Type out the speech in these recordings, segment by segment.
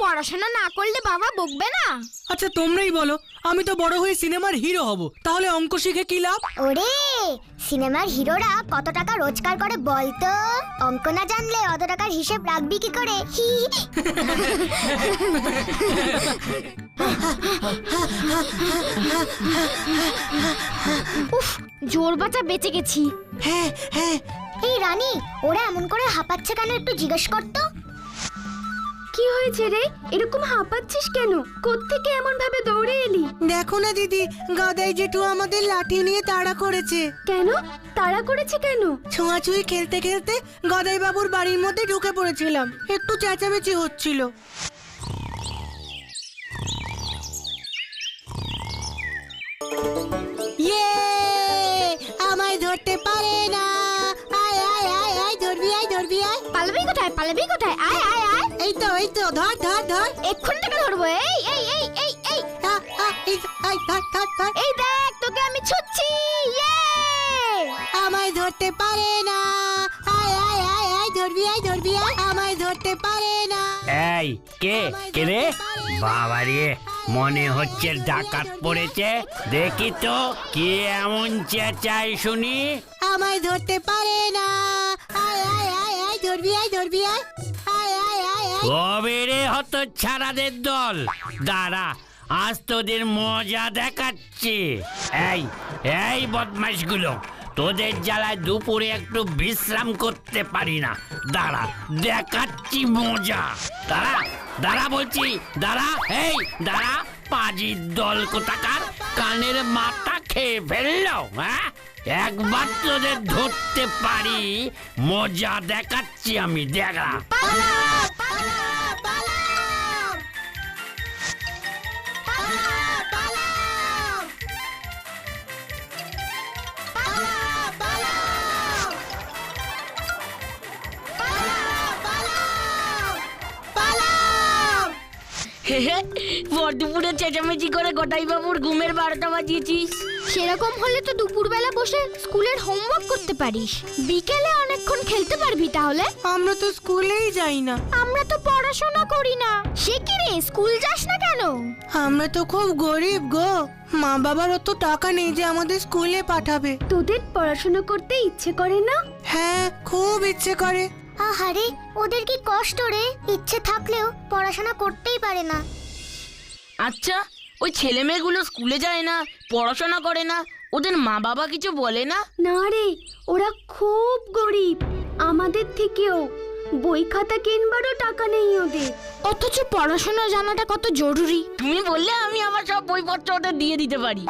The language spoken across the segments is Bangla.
পড়াশোনা না করলে বাবা বকবে না? আচ্ছা তোমরাই বলো, আমি তো বড় হয়ে সিনেমার হিরো হব, তাহলে অঙ্ক শিখে কি লাভ? ওরে, সিনেমার হিরোরা কত টাকা রোজগার করে বলতো? অঙ্ক না জানলে অত টাকার হিসেব রাখবি কি করে? উফ, জোর বাঁচা বেঁচে গেছি। হ্যাঁ হ্যাঁ। এই রানী, ওরা এমন করে হাঁপাচ্ছে কেন, একটু জিজ্ঞেস করতো। কি হয়েছে রে, এরকম হাঁপাচ্ছিস কেন? কোত্থেকে এমন ভাবে দৌড়ে এলি? দেখো না দিদি, গাদাই জেঠু আমাদের লাঠি নিয়ে তাড়া করেছে। কেন তাড়া করেছে কেন? ছোঁয়াছুঁই খেলতে খেলতে গাদাই বাবুর বাড়ির মধ্যে ঢুকে পড়েছিলাম, একটু চেঁচামেচি হচ্ছিল। ইয়ে, আমায় ধরতে পারে না। আয় আয় আয় আয়, ধরবি আয়, ধরবি আয়। পালাবি কোথায়, পালাবি কোথায়? আয় আয় আয়, এই তো ধর ধর ধর। এক্ষুনি তোকে ধরবো। এই এই এই এই এই আয়, ধর ধর ধর। এই দেখ, তোকে আমি ছুঁচ্ছি। ইয়ে! আমায় ধরতে পারে না। আয় আয় আয় আয়, ধরবি আয়, ধরবি আয়। আমায় ধরতে পারে না। এই কে কে রে? বাবা রে, মনে হচ্ছে ডাকাত পড়েছে। দেখি তো কে এমন চেঁচায় শুনি। আমায় ধরতে পারে না। আয় আয় আয় আয়, ধরবি আয়, ধরবি আয়। আয় আয় আয় আয়। কবে রে হত ছাড়াদের দল, দাঁড়া আজ তোদের মজা দেখাচ্ছি। এই এই বদমাশগুলো, তোদের জ্বালায় দুপুরে একটু বিশ্রাম করতে পারি না। দাঁড়া দেখাচ্ছি মজা। দাঁড়া দাঁড়া বলছি, দাঁড়া। এই দাঁড়া, পাজির দল কোথাকার, কানের মাথা খেয়ে ফেললো। হ্যাঁ, একবার তোদের ধরতে পারি, মজা দেখাচ্ছি আমি। দেখা দুপুরে চেঁচামেচি করে গোটাই বাবুর ঘুমের 12টা বাজিয়েছিস। সেরকম হলে তো দুপুরবেলা বসে স্কুলের হোমওয়ার্ক করতে পারিস, বিকেলে অনেকক্ষণ খেলতে পারবি। তাহলে আমরা তো স্কুলেই যাই না। আমরা তো পড়াশোনা করি না। সে কি রে, স্কুল যাস না কেন? আমরা তো খুব গরিব গো, মা বাবার অত টাকা নেই যে আমাদের স্কুলে পাঠাবে। তোদের পড়াশোনা করতে ইচ্ছে করে না? হ্যাঁ, খুব ইচ্ছে করে। আহারে, ওদের কি কষ্ট রে, ইচ্ছে থাকলেও পড়াশোনা করতেই পারে না। আচ্ছা, ওই ছেলে মেয়েগুলো স্কুলে যায় না, পড়াশোনা করে না, ওদের মা বাবা কিছু বলে না? না রে, ওরা খুব গরিব, আমাদের থেকেও। বই খাতা কিনবারও টাকা নেই ওদের, অথচ পড়াশোনা জানাটা কত জরুরি। তুমি বললে আমি আমার সব বইপত্র ওদের দিয়ে দিতে পারি,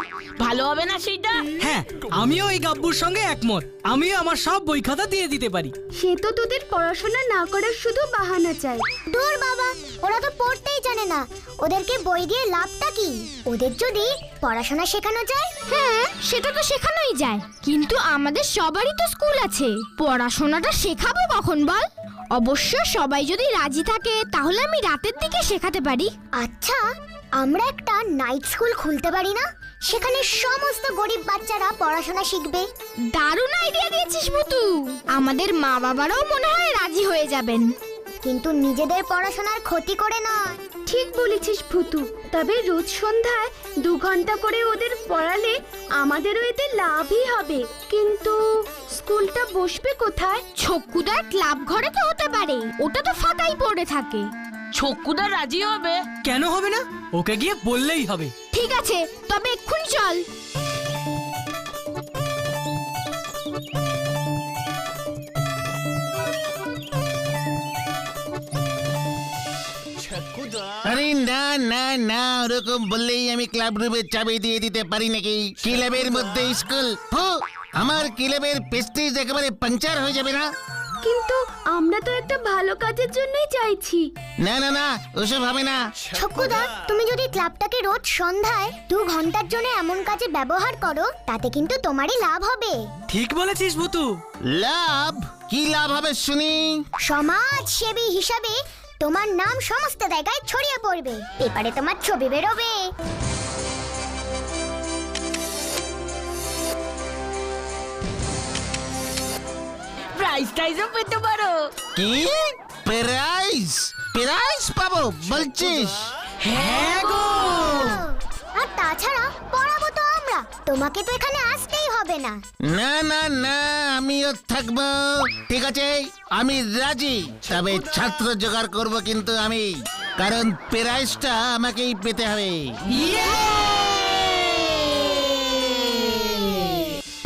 ভালো হবে না সেইটা? হ্যাঁ, আমিও এই গাব্বুর সঙ্গে একমত, আমিও আমার সব বই খাতা দিয়ে দিতে পারি। সে তো তোদের পড়াশোনা না করার শুধু বাহানা চাই। দূর বাবা, ওরা তো পড়তেই জানে না, ওদেরকে বই দিয়ে লাভটা কি? ওদের যদি পড়াশোনা শেখানো যায়। হ্যাঁ, সেটা তো শেখানোই যায়, কিন্তু আমাদের সবারই তো স্কুল আছে, পড়াশোনাটা শেখাবো কখন বল? অবশ্য সবাই যদি রাজি থাকে তাহলে আমি রাতের দিকে শেখাতে পারি। আচ্ছা, আমরা একটা নাইট স্কুল খুলতে পারি না? সেখানে সমস্ত গরিব বাচ্চারা পড়াশোনা শিখবে। দারুণ আইডিয়া দিয়েছিস ভুতু, আমাদের মা বাবারাও মনে হয় রাজি হয়ে যাবেন। কিন্তু নিজেদের পড়াশোনার ক্ষতি করে নয়। ঠিক বলেছিস ভুতু, তবে রোজ সন্ধ্যায় 2 ঘন্টা করে ওদের পড়ালে আমাদেরও এতে লাভই হবে। কিন্তু স্কুলটা বসবে কোথায়? ছক্কুদার ক্লাব ঘরে তো হতে পারে, ওটা তো ফাঁকাই পড়ে থাকে। ছক্কুদা রাজি হবে? কেন হবে না, ওকে গিয়ে বললেই হবে। ঠিক আছে, তবে এক্ষুনি চল। আরে না না না, ওরকম বললেই আমি ক্লাব রুমের চাবি দিয়ে দিতে পারি নাকি? ক্লাবের মধ্যে স্কুল, আমার ক্লাবের প্রেস্টিজ একেবারে পাংচার হয়ে যাবে না? কিন্তু আমরা তো একটা ভালো কাজের জন্যই চাইছি। না না না, ওসব হবে না। ছকুদা, তুমি যদি ক্লাবটাকে রোজ সন্ধ্যায় 2 ঘন্টার জন্য এমন কাজে ব্যবহার করো, তাতে কিন্তু তোমারই লাভ হবে। ঠিক বলেছিস ভুতু। লাভ? কি লাভ হবে শুনি? সমাজ সেবী হিসাবে তোমার নাম সমস্ত জায়গায় ছড়িয়ে পড়বে, পেপারে তোমার ছবি বেরোবে। প্রাইজ টাইজও পেতে পারো। কি প্রাইজ? প্রাইজ পাবো বলছিস? হ্যাঁ গো। আর তাছাড়া পড়াবো তো আমরা, তোমাকে তো এখানে আসতেই হবে না। না না না, আমিও থাকবো। ঠিক আছে, আমি রাজি। তবে ছাত্র জোগাড় করব কিন্তু আমি, কারণ প্রাইজটা আমাকেই পেতে হবে।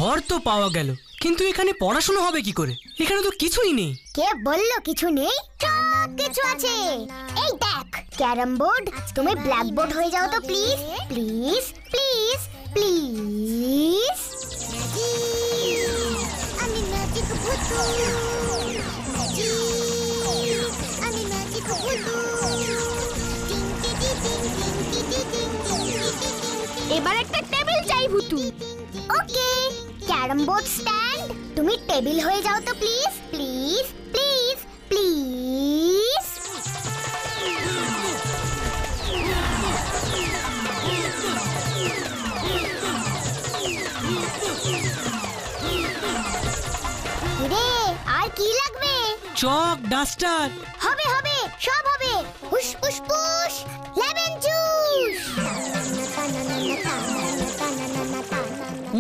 ঘর তো পাওয়া গেল, কিন্তু এখানে পড়াশোনা হবে কি করে? এখানে তো কিছুই নেই। কে বললো কিছু নেই? সব কিছু আছে। এই দেখ, ক্যারাম বোর্ড। তুমি ব্ল্যাক বোর্ড হয়ে যাও তো প্লিজ, প্লিজ, প্লিজ, প্লিজ। আমি ম্যাজিক ভূতু, আমি ম্যাজিক ভূতু। এবার একটা টেবিল চাই ভুতু। ওকে, ক্যারাম বোর্ড স্ট্যান্ড, তুমি টেবিল হয়ে যাও তো প্লিজ, প্লিজ, প্লিজ, প্লিজ। রে, আর কি লাগবে? Chalk, duster. হবে হবে, সব হবে। Push push push, lemon juice.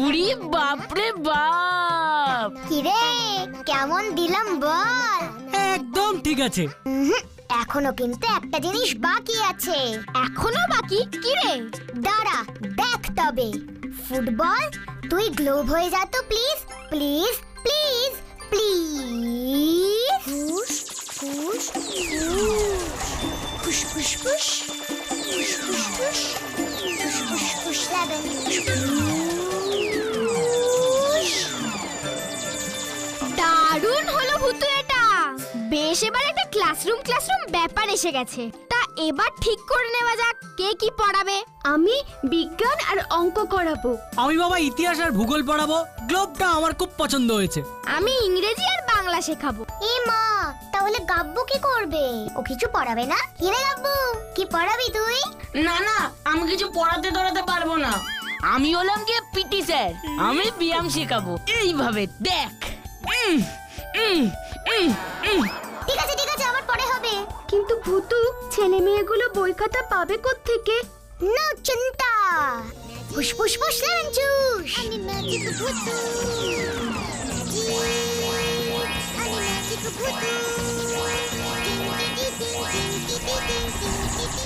উড়ি বাপরে বাপ। কিরে, কেমন দিলাম বল? একদম ঠিক আছে। এখনো কিন্তু একটা জিনিস বাকি আছে। এখনো বাকি কি রে? দাঁড়া, দেখ তবে। ফুটবল, তুই গ্লোব হয়ে যা তো প্লিজ, প্লিজ, প্লিজ, প্লিজ। ফুস ফুস ফুস ফুস ফুস ফুস ফুস ফুস ফুস ফুস ফুস লেমন ফুস। দারুণ হলো ভুতু এটা। বেশ, এবার একটা ক্লাসরুম ব্যাপার এসে গেছে। তা এবার ঠিক করে নেওয়া যাক কে কি পড়াবে। আমি বিজ্ঞান আর অঙ্ক করাবো। আমি বাবা ইতিহাস আর ভূগোল পড়াবো। গ্লোবটা আমার খুব পছন্দ হয়েছে। আমি ইংরেজি আর বাংলা শেখাবো। এ মা, তাহলে গাব্বু কি করবে? ও কিছু পড়াবে না? কি রে গাব্বু, কি পড়াবি তুই? না না, আমি কিছু পড়াতে ধরাতে পারবো না। আমি হলাম কি পিটি স্যার, আমি ব্যায়াম শেখাবো। এইভাবে দেখ। ঠিক আছে ঠিক আছে, আমার পরে হবে। কিন্তু ভুতু, ছেলে মেয়েগুলো বই খাতা পাবে কোত্থেকে? নো চিন্তা। Push push push lemon juice. আমি ম্যাজিক ভূতু, আমি ম্যাজিক ভূতু।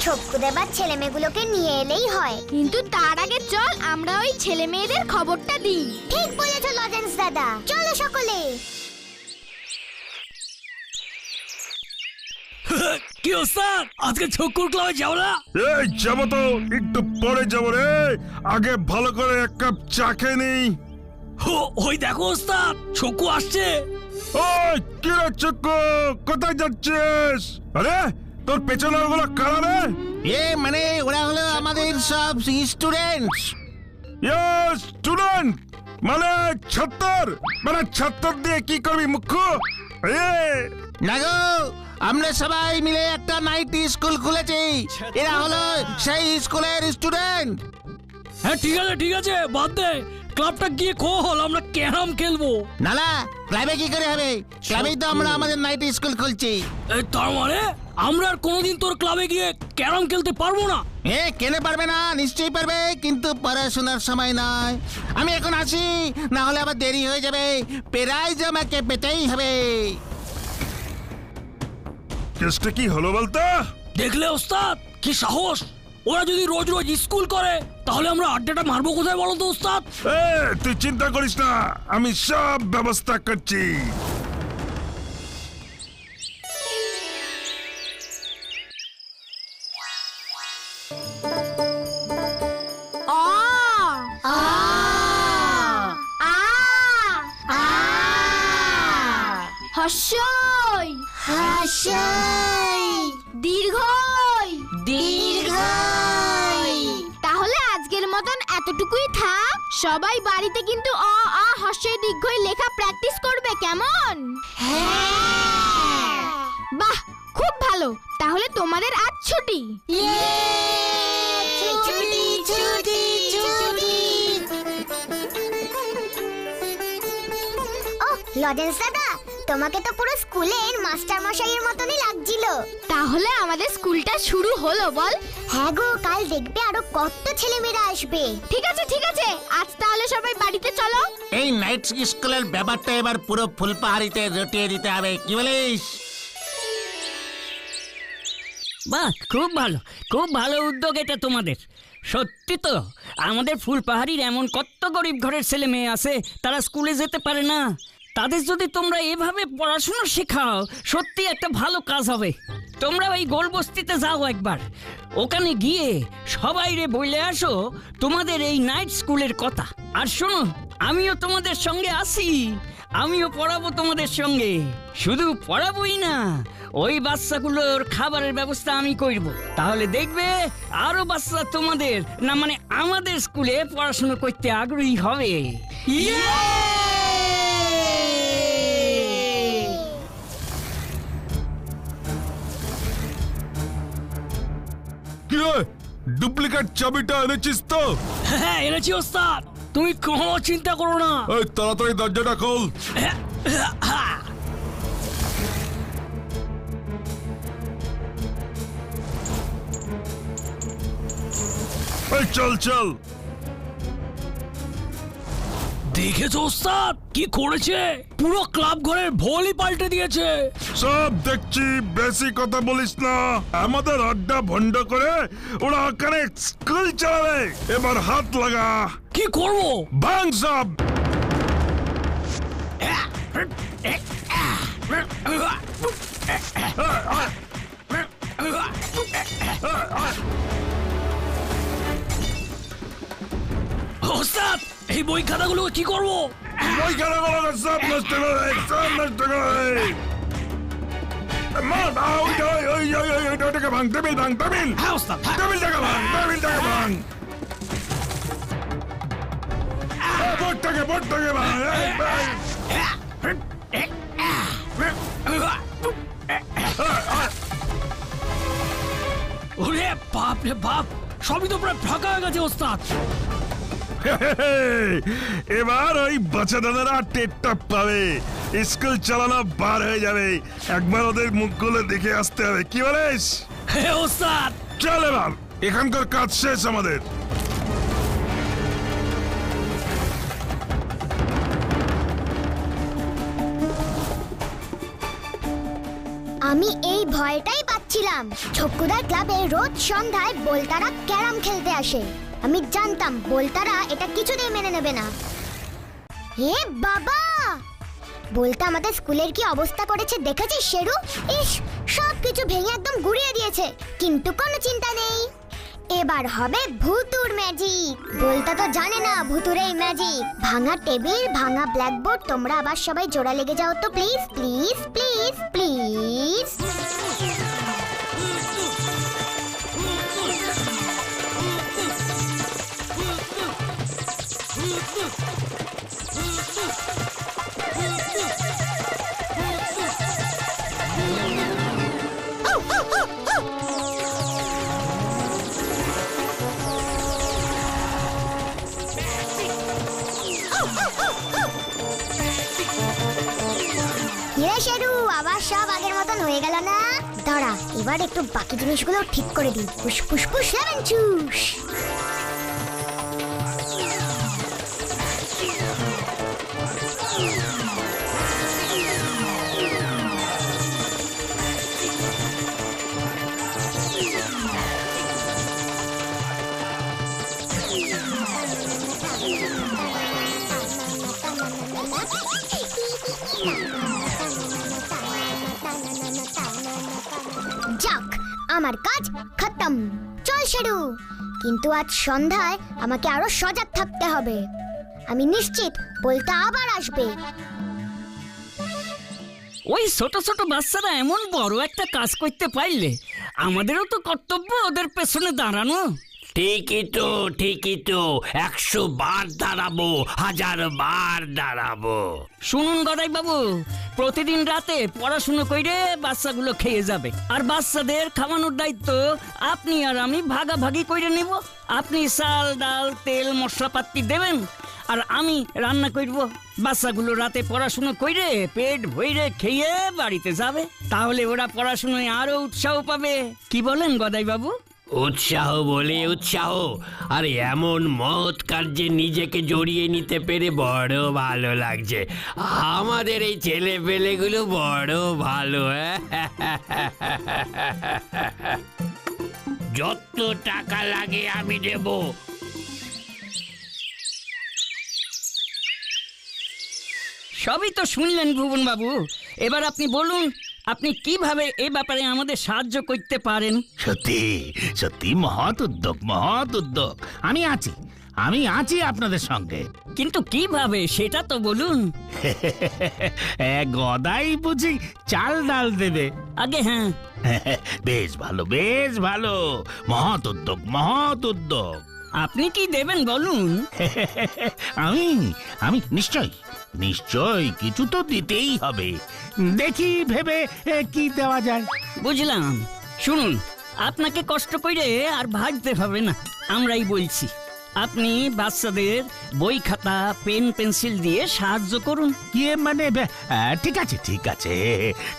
ছক্কু দেবার ছেলে মেয়েগুলোকে নিয়ে এলেই হয়। কিন্তু তার আগে চল আমরা ওই ছেলে মেয়েদের খবরটা দিই। ঠিক বলেছ লজেন্স দাদা, চলো সকলে। কি ওস্তাদ, আজকে ছক্কুর ক্লাবে যাও না? এই যাবো তো, একটু পরে যাবো রে। আগে ভালো করে এক কাপ চা খেয়ে নিই। ওই দেখো ওস্তাদ, ছক্কু আসছে। ওই কি রে চক্কু, কোথায় যাচ্ছিস? আরে তোর পেছনে ওগুলো কারা রে? মানে ওরা হলো আমাদের সব স্টুডেন্টস। স্টুডেন্ট মানে ছাত্র? মানে ছাত্র দিয়ে কি করবি মুখ্য? না গো, আমরা সবাই মিলে একটা নাইট স্কুল খুলেছি। এরা হলো সেই স্কুলের স্টুডেন্ট। হ্যাঁ ঠিক আছে, বাদ দে। ক্লাবটা গিয়ে খোল, আমরা ক্যারাম খেলবো। নালা, ক্লাবে কি করে হবে? ক্লাবেই তো আমরা আমাদের নাইট স্কুল খুলছি। তার মানে আমরা আর কোনোদিন তোর ক্লাবে গিয়ে ক্যারাম খেলতে পারবো না? কেন পারবে না? নিশ্চয়ই পারবে, কিন্তু পড়াশোনার সময় নয়। আমি এখন আসি, না হলে আবার দেরি হয়ে যাবে। প্রাইজ আমাকে পেতেই হবে। কেসটা কি হলো বলতো? দেখলে ওস্তাদ, কি সাহস! ওরা যদি রোজ রোজ স্কুল করে, তাহলে আমরা আড্ডাটা মারবো কোথায় বলো তো ওস্তাদ? তুই চিন্তা করিস না, আমি সব ব্যবস্থা করছি। হর্ষই হাসই, দীর্ঘই দীর্ঘই। তাহলে আজকের মতন এতটুকুই থাক। সবাই বাড়িতে কিন্তু অ আ হর্ষই দীর্ঘই লেখা প্র্যাকটিস করবে, কেমন? হ্যাঁ। বাহ, খুব ভালো। তাহলে তোমাদের আজ ছুটি। ছুটি ছুটি ছুটি। ও লজেন্স দাদা, তোমাকে তো পুরো স্কুলের মাস্টার মশাইয়ের মতনই লাগছিল। তাহলে আমাদের স্কুলটা শুরু হলো বল? হ্যাঁ গো, কাল দেখবে আরো কত ছেলেমেয়েরা আসবে। ঠিক আছে ঠিক আছে, আজ তাহলে সবাই বাড়িতে চলো। এই নাইট স্কুলের ব্যাপারটা এবার পুরো ফুলপাহাড়িতে রটিয়ে দিতে হবে, কি বলিস? বাহ, খুব ভালো উদ্যোগ এটা তোমাদের। সত্যি তো, আমাদের ফুলপাহাড়ির এমন কত গরিব ঘরের ছেলে মেয়ে আছে তারা স্কুলে যেতে পারে না। তাদের যদি তোমরা এভাবে পড়াশোনা শেখাও, সত্যি একটা ভালো কাজ হবে। তোমরা ওই গোলবস্তিতে যাও একবার, ওখানে গিয়ে সবাই রে বলে আসো তোমাদের এই নাইট স্কুলের কথা। আর শোনো, আমিও তোমাদের সঙ্গে আছি, আমিও পড়াবো তোমাদের সঙ্গে। শুধু পড়াবোই না, ওই বাচ্চাগুলোর খাবারের ব্যবস্থা আমি করব। তাহলে দেখবে আরো বাচ্চা তোমাদের না মানে আমাদের স্কুলে পড়াশোনা করতে আগ্রহী হবে। কি রে, ডুপ্লিকেট চাবিটা এনেছিস তো? হ্যাঁ এনেছি ওস্তাদ, তুমি কোনো চিন্তা করো না। এই তাড়াতাড়ি দরজাটা খোল। এই চল চল। দেখেছো ওস্তাদ কি করেছে? পুরো ক্লাব ঘরের ভোলই পাল্টে দিয়েছে। সব দেখছি, বেশি কথা বলিস না। আমাদের আড্ডা ভন্ড করে ওরা ওখানে স্কুল চালাবে। এবার হাত লাগা। কি করবো? ভাঙ সব। ওস্তাদ, এই বই খাতাগুলো কি করবো? ওই খেলাগুলো সব নষ্ট করে, সব নষ্ট করে। মার, ওইটাকে ভাঙ, টেবিল ভাঙ, টেবিল। হ্যাঁ ওস্তাদ, হ্যাঁ। টেবিলটাকে ভাঙ, টেবিলটাকে ভাঙ। বোর্ডটাকে ভাঙ, এই ভাঙ। ওরে বাপ রে বাপ, সবই তো প্রায় ফাঁকা হয়ে গেছে ওস্তাদ। এবার ওই বাচ্চাদাদারা টেটটা পাবে, স্কুল চালানো বার হয়ে যাবে। একবার ওদের মুখগুলো দেখে আসতে হবে, কি বলিস? হ্যাঁ ওস্তাদ। চল এবার, এখানকার কাজ শেষ আমাদের। আমি এই ভয়টাই পাচ্ছিলাম। ছক্কুদার ক্লাবে রোজ সন্ধ্যায় বোলতারা ক্যারাম খেলতে আসে। আমি জানতাম বোলতারা এটা কিছুতেই মেনে নেবে না। হে বাবা, বলতে আমাদের স্কুলের কি অবস্থা করেছে দেখেছিস শেরু? ইস, সব কিছু ভেঙে একদম গুড়িয়ে দিয়েছে। কিন্তু কোনো চিন্তা নেই, এবার হবে ভুতুর ম্যাজিক। বলতে তো জানে না ভুতুর এই ম্যাজিক। ভাঙা টেবিল, ভাঙা ব্ল্যাকবোর্ড। তোমরা আবার সবাই জোড়া লেগে যাও তো please please please please. Sheru, আবার সব আগের মতন হয়ে গেল না? দাঁড়া, এবার একটু বাকি জিনিসগুলো ঠিক করে দিই। Push push push lemon juice. যাক, আমার কাজ খতম। চল শেরু, কিন্তু আজ সন্ধ্যায় আমাকে আরো সজাগ থাকতে হবে। আমি নিশ্চিত বলতে আবার আসবে। ওই ছোট ছোট বাচ্চারা এমন বড় একটা কাজ করতে পারলে আমাদেরও তো কর্তব্য ওদের পেছনে দাঁড়ানো। ঠিকই তো 100 বার দাঁড়াবো, 1000 বার দাঁড়াবো। শুনুন গদাই বাবু, প্রতিদিন রাতে পড়াশুনো করে বাচ্চাগুলো খেয়ে যাবে, আর বাচ্চাদের খাওয়ানোর দায়িত্ব আপনি আর আমি ভাগাভাগি করে নিব। আপনি চাল ডাল তেল মশলাপাতি দেবেন, আর আমি রান্না করব। বাচ্চাগুলো রাতে পড়াশুনো কইরে পেট ভইরে খেয়ে বাড়িতে যাবে, তাহলে ওরা পড়াশুনোয় আরো উৎসাহ পাবে। কি বলেন গদাই বাবু? উৎসাহ বলে উৎসাহ, আর এমন মহৎ কার্যে নিজেকে জড়িয়ে নিতে পেরে বড় ভালো লাগছে। আমাদের এই ছেলে পেলেগুলো বড় ভালো। যত টাকা লাগে আমি দেব। সবই তো শুনলেন ভুবন বাবু, এবার আপনি বলুন আপনি কিভাবে এ ব্যাপারে আমাদের সাহায্য করতে পারেন। সত্যি সত্যি মহৎ উদ্যোগ, মহৎ উদ্যোগ। আমি আছি আপনাদের সঙ্গে। কিন্তু কিভাবে সেটা তো বলুন। গদাই বুঝি চাল ডাল দেবে। আগে হ্যাঁ। বেশ ভালো, মহৎ উদ্যোগ, মহৎ উদ্যোগ। আপনি কি দেবেন বলুন। আমি নিশ্চয় কিছু তো দিতেই হবে। দেখি ভেবে কি দেওয়া যায়। বুঝলাম। শুনুন, আপনাকে কষ্ট করে আর ভাবতে হবে না, আমরাই বলছি। আপনি বাচ্চাদের বই খাতা পেন পেন্সিল দিয়ে সাহায্য করুন। ইয়ে মানে ঠিক আছে,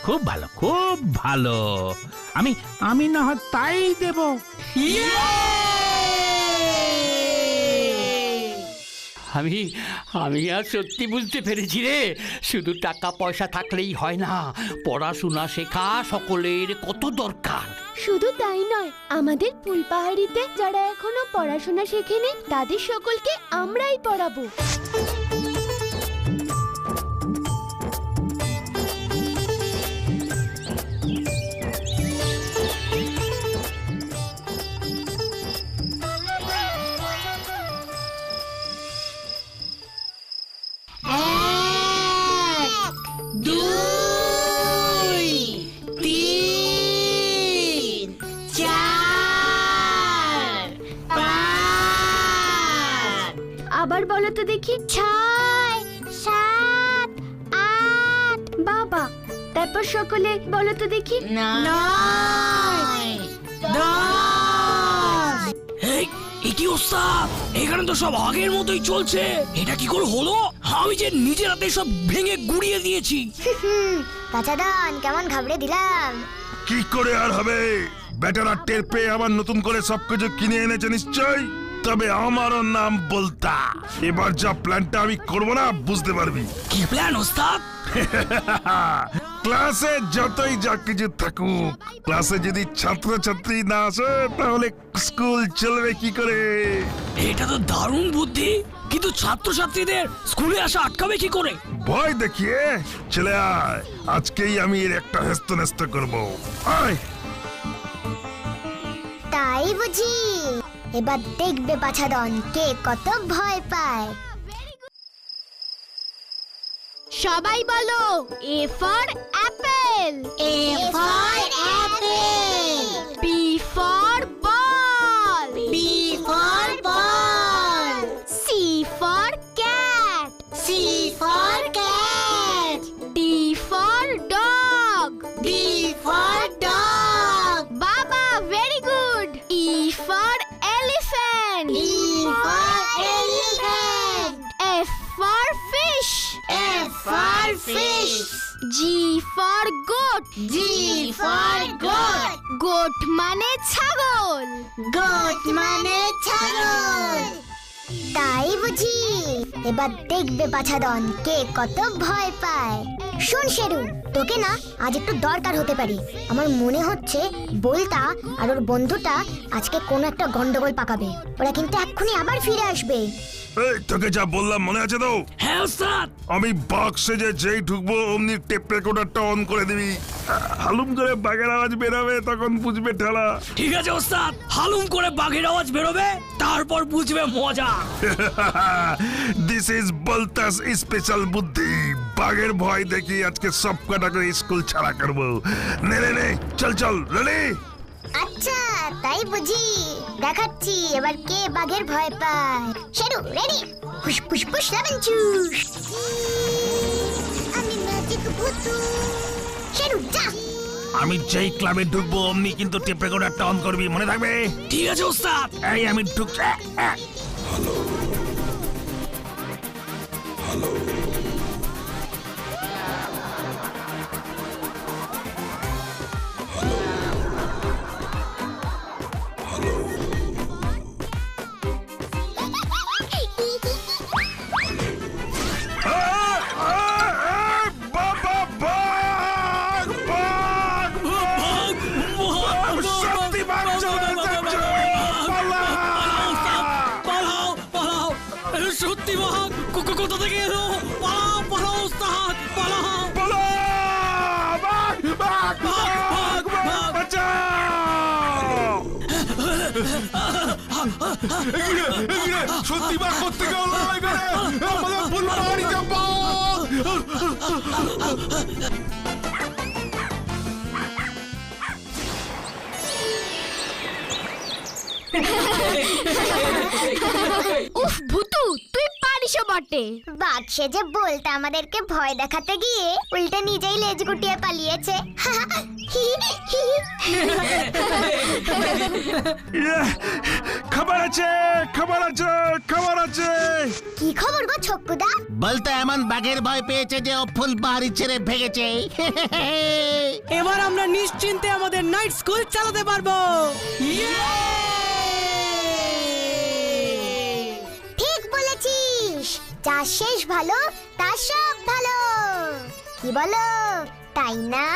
খুব ভালো। আমি না হয় তাই দেব। আমি আর সত্যি বুঝতে পেরেছি রে, শুধু টাকা পয়সা থাকলেই হয় না, পড়াশোনা শেখা সকলের কত দরকার। শুধু তাই নয়, আমাদের ফুলপাহাড়িতে যারা এখনো পড়াশোনা শেখেনি তাদের সকলকে আমরাই পড়াবো। আবার বলো তো দেখি। 6 7 8। বাবা, তারপর সকলে বলো তো দেখি। 9 10। কি ওস্তাদ, এখানে তো সব আগের মতোই চলছে। এটা কি করে হলো? আমি যে নিজের হাতে সব ভেঙে গুড়িয়ে দিয়েছি। বাচ্চাদান কেমন ঘাবড়ে দিলাম। কি করে আর হবে? বেটারা টের পেয়ে আবার নতুন করে সবকিছু কিনে এনেছে নিশ্চয়। তবে আমারও নাম বলতা। এবার যা প্ল্যানটা আমি করবো না, বুঝতে পারবি। কি প্ল্যান ওস্তাদ? ক্লাসে যতই যা কিছু থাকুক, ক্লাসে যদি ছাত্রছাত্রী না আসে তাহলে স্কুল চলবে কি করে? এটা তো দারুণ বুদ্ধি, কিন্তু ছাত্রছাত্রীদের স্কুলে আসা আটকাবে কি করে? ভয় দেখিয়ে চলে আয়, আজকেই আমি এর একটা হেস্তনেস্ত করবো। আয়। তাই বুঝি? এবার দেখবে বাছাদন কে কত ভয় পায়। সবাই বলো, A for apple, A for apple, B for ball, B for ball, C for cat, C for cat, D for dog, D for dog, Baba, very good. E for elephant, E for elephant, F for fish, F for fish, G for goat, G for goat, goat মানে ছাগল, goat মানে ছাগল। তাই বুঝি? এবার দেখবে বাছাদন কে কত ভয় পায়। শোন শেরু, তোকে না আজ একটু দরকার হতে পারে। আমার মনে হচ্ছে বলতা আর ওর বন্ধুটা আজকে কোনো একটা গন্ডগোল পাকাবে। ওরা কিন্তু এক্ষুনি আবার ফিরে আসবে। এই, তোকে যা বললাম মনে আছে তো? হ্যাঁ ওস্তাদ। আমি বাক্সে যেই ঢুকবো অমনি টেপ রেকর্ডারটা অন করে দিবি। হালুম করে বাঘের আওয়াজ বেরোবে, তখন বুঝবে ঠেলা। ঠিক আছে ওস্তাদ, হালুম করে বাঘের আওয়াজ বেরোবে, তারপর বুঝবে মজা। দিস ইজ বলতাস স্পেশাল বুদ্ধি। বাঘের ভয় দেখি আজকে সব কটাকে স্কুল ছাড়া করবো। নে চল রেডি? আচ্ছা তাই বুঝি? দেখাচ্ছি এবার কে বাঘের ভয় পায়। Sheru ready? Push push push lemon juice. আমি ম্যাজিক ভূতু। শেরু যা। আমি যেই ক্লাবে ঢুকবো অমনি কিন্তু টেপ রেকর্ডারটা অন করবি, মনে থাকবে? ঠিক আছে ওস্তাদ। এই আমি ঢুকছি। বাবা বাঘ বাঘ বাঘ সত্যি বাঘ চলে এসেছে পালা পালাও পালাও সত্যি বাঘ কোথা থেকে এলো পালাও পালাও ওস্তাদ পালাও পালা বাঘ বাঘ বাঘ বাঘ বাঁচাও এগিয়ে সত্যি বাঘ করতে গেল আমাদের ফুলবাড়ি যাবো উফ ভুতু তুই পারিস বটে। বাঘ সেজে বলতে আমাদেরকে ভয় দেখাতে গিয়ে উল্টে নিজেই লেজ গুটিয়ে পালিয়েছে। খবর আছে খবর আছে খবর আছে কি খবর গো ছক্কুদা? বলতে এমন বাঘের ভয় পেয়েছে যে ও ফুল পাহাড়ি ছেড়ে ভেগেছে। এবার আমরা নিশ্চিন্তে আমাদের নাইট স্কুল চালাতে পারবো। ঠিক বলেছিস, যা শেষ ভালো তার সব ভালো, কি বলো তাই না?